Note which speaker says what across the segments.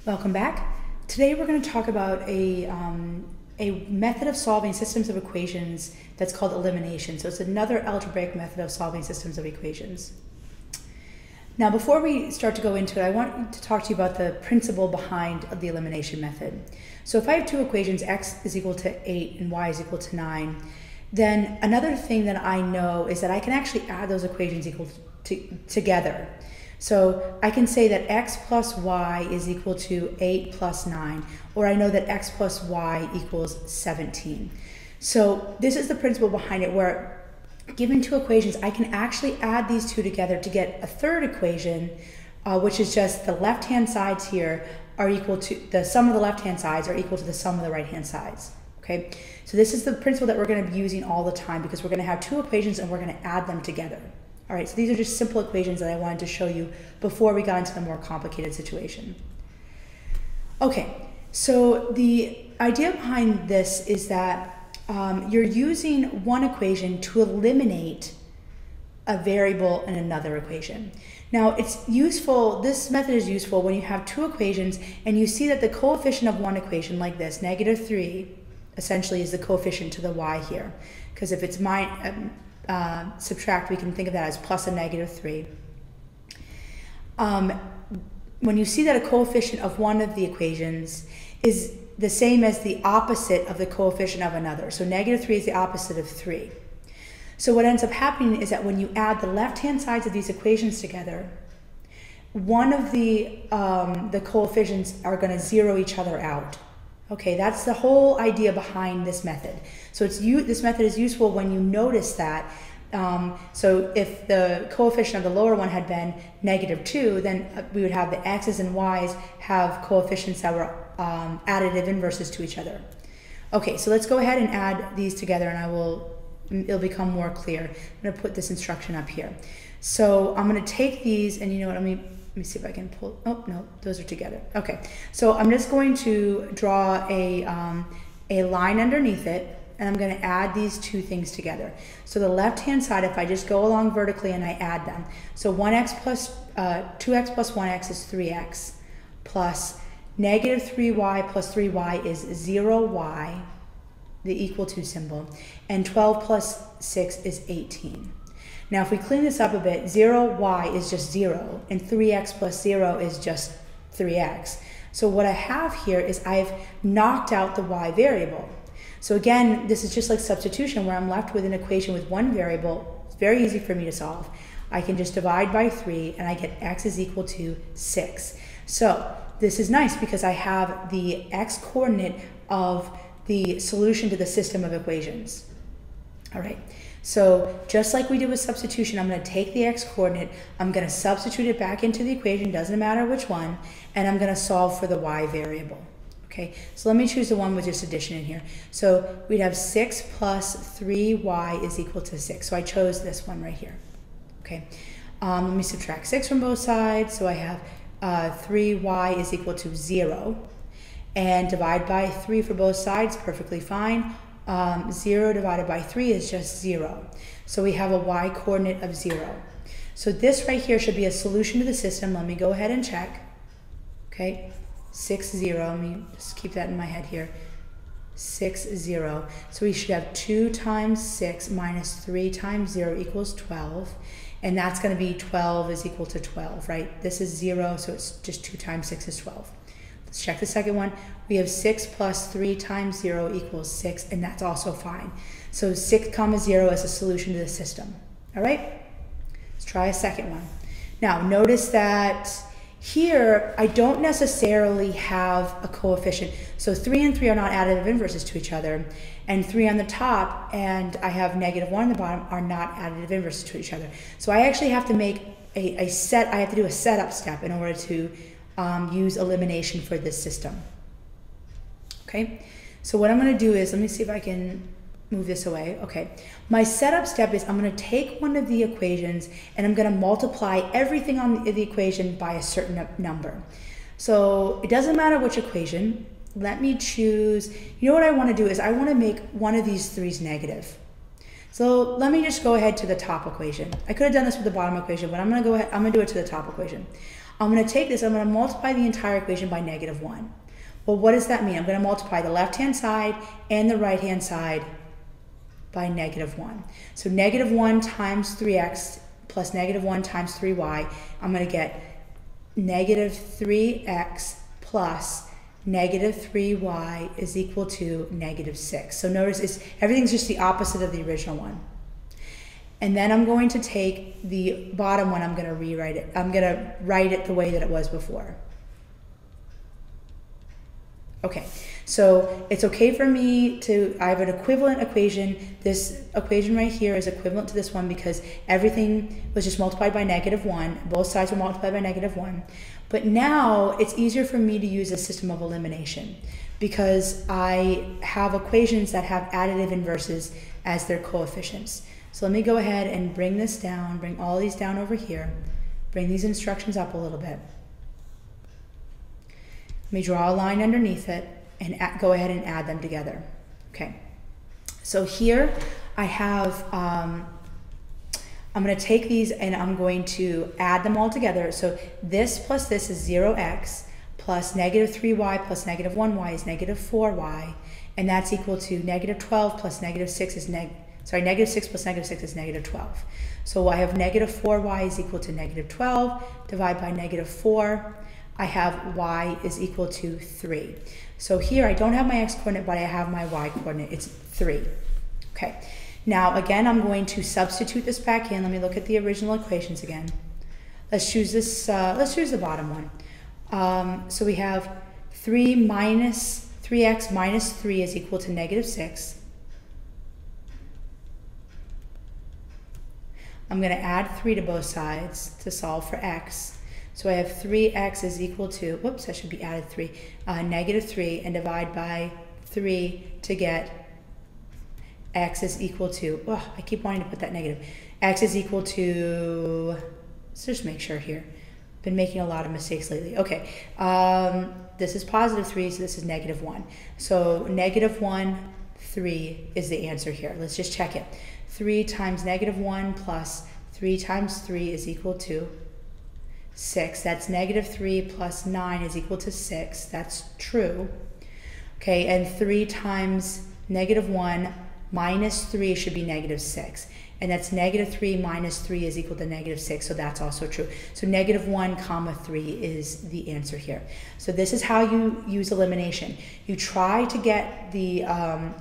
Speaker 1: Welcome back. Today we're going to talk about a method of solving systems of equations that's called elimination. So it's another algebraic method of solving systems of equations. Now before we start to go into it, I want to talk to you about the principle behind the elimination method. So if I have two equations, x is equal to 8 and y is equal to 9, then another thing that I know is that I can actually add those equations together. So I can say that x plus y is equal to 8 plus 9, or I know that x plus y equals 17. So this is the principle behind it, where given two equations, I can actually add these two together to get a third equation, which is just the left-hand sides here are equal to, the sum of the left-hand sides are equal to the sum of the right-hand sides. Okay, so this is the principle that we're going to be using all the time, because we're going to have two equations and we're going to add them together. All right, so these are just simple equations that I wanted to show you before we got into the more complicated situation. Okay, so the idea behind this is that you're using one equation to eliminate a variable in another equation. Now it's useful, this method is useful when you have two equations and you see that the coefficient of one equation, like this, -3, essentially is the coefficient to the y here. Because if it's subtract, we can think of that as plus a -3. When you see that a coefficient of one of the equations is the same as the opposite of the coefficient of another. So -3 is the opposite of 3. So what ends up happening is that when you add the left-hand sides of these equations together, one of the coefficients are going to zero each other out. Okay, that's the whole idea behind this method. So this method is useful when you notice that. So if the coefficient of the lower one had been -2, then we would have the x's and y's have coefficients that were additive inverses to each other. Okay, so let's go ahead and add these together, and it'll become more clear. I'm going to put this instruction up here. So I'm going to take these, and you know what, let me see if I can pull, oh no, those are together. Okay, so I'm just going to draw a line underneath it, and I'm going to add these two things together. So the left-hand side, if I just go along vertically and I add them, so 2x plus 1x is 3x, plus -3y plus 3y is 0y, the equal to symbol, and 12 plus 6 is 18. Now if we clean this up a bit, 0y is just 0, and 3x plus 0 is just 3x. So what I have here is I've knocked out the y variable. So again, this is just like substitution, where I'm left with an equation with one variable. It's very easy for me to solve. I can just divide by 3 and I get x is equal to 6. So this is nice because I have the x coordinate of the solution to the system of equations. All right, so just like we did with substitution, I'm going to take the x coordinate, I'm going to substitute it back into the equation, doesn't matter which one, and I'm going to solve for the y variable. Okay, so let me choose the one with just addition in here. So we'd have 6 plus 3y is equal to 6. So I chose this one right here. Okay, let me subtract 6 from both sides. So I have 3y is equal to 0. And divide by 3 for both sides, perfectly fine. 0 divided by 3 is just 0. So we have a y coordinate of 0. So this right here should be a solution to the system. Let me go ahead and check. Okay. 6, 0, let me just keep that in my head here, 6, 0. So we should have 2 times 6 minus 3 times 0 equals 12, and that's going to be 12 is equal to 12, right? This is 0, so it's just 2 times 6 is 12. Let's check the second one. We have 6 plus 3 times 0 equals 6, and that's also fine. So 6, 0 is a solution to the system. All right? Let's try a second one. Now, notice that here, I don't necessarily have a coefficient. So 3 and 3 are not additive inverses to each other, and 3 on the top and I have -1 on the bottom are not additive inverses to each other. So I actually have to make I have to do a setup step in order to use elimination for this system. Okay, so what I'm going to do is, let me see if I can move this away. Okay, my setup step is I'm going to take one of the equations and I'm going to multiply everything on the equation by a certain number. So it doesn't matter which equation. Let me choose, you know what I want to do is I want to make one of these 3's negative. So let me just go ahead to the top equation. I could have done this with the bottom equation, but I'm going to go ahead, I'm going to do it to the top equation. I'm going to take this, I'm going to multiply the entire equation by negative 1. Well, what does that mean? I'm going to multiply the left-hand side and the right-hand side by negative 1. So negative 1 times 3x plus negative 1 times 3y, I'm going to get negative 3x plus negative 3y is equal to negative 6. So notice everything's just the opposite of the original one. And then I'm going to take the bottom one, I'm going to rewrite it. I'm going to write it the way that it was before. Okay, so it's okay for me I have an equivalent equation. This equation right here is equivalent to this one because everything was just multiplied by negative 1. Both sides were multiplied by negative 1. But now it's easier for me to use a system of elimination because I have equations that have additive inverses as their coefficients. So let me go ahead and bring this down, bring all these down over here, bring these instructions up a little bit. Let me draw a line underneath it and go ahead and add them together. Okay, so here I have, I'm going to take these and I'm going to add them all together. So this plus this is 0x plus negative 3y plus negative 1y is negative 4y, and that's equal to negative 12 plus negative 6 is negative 6 plus negative 6 is negative 12. So I have negative 4y is equal to negative 12, divide by negative 4. I have y is equal to 3. So here I don't have my x coordinate, but I have my y coordinate. It's 3. Okay. Now again, I'm going to substitute this back in. Let me look at the original equations again. Let's choose this. Let's choose the bottom one. So we have 3x minus 3 is equal to negative 6. I'm going to add 3 to both sides to solve for x. So I have 3x is equal to, whoops, I should be added 3, negative 3, and divide by 3 to get x is equal to, oh, I keep wanting to put that negative. X is equal to, let's just make sure here. Been making a lot of mistakes lately. Okay, this is positive 3, so this is negative 1. So negative 1, 3 is the answer here. Let's just check it. 3 times negative 1 plus 3 times 3 is equal to 6. That's negative 3 plus 9 is equal to 6. That's true. Okay, and 3 times negative 1 minus 3 should be negative 6. And that's negative 3 minus 3 is equal to negative 6, so that's also true. So negative 1 comma 3 is the answer here. So this is how you use elimination. You try to get the,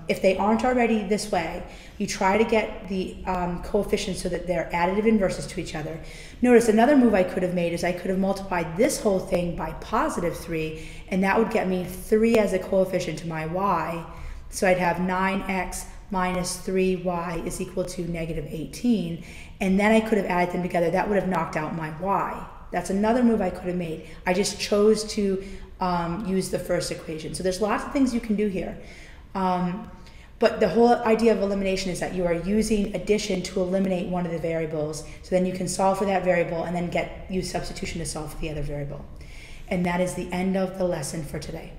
Speaker 1: if they aren't already this way, you try to get the coefficients so that they're additive inverses to each other. Notice another move I could have made is I could have multiplied this whole thing by positive 3, and that would get me 3 as a coefficient to my y. So I'd have 9x minus 3y is equal to negative 18, and then I could have added them together. That would have knocked out my y. That's another move I could have made. I just chose to use the first equation. So there's lots of things you can do here. But the whole idea of elimination is that you are using addition to eliminate one of the variables, so then you can solve for that variable and then use substitution to solve for the other variable. And that is the end of the lesson for today.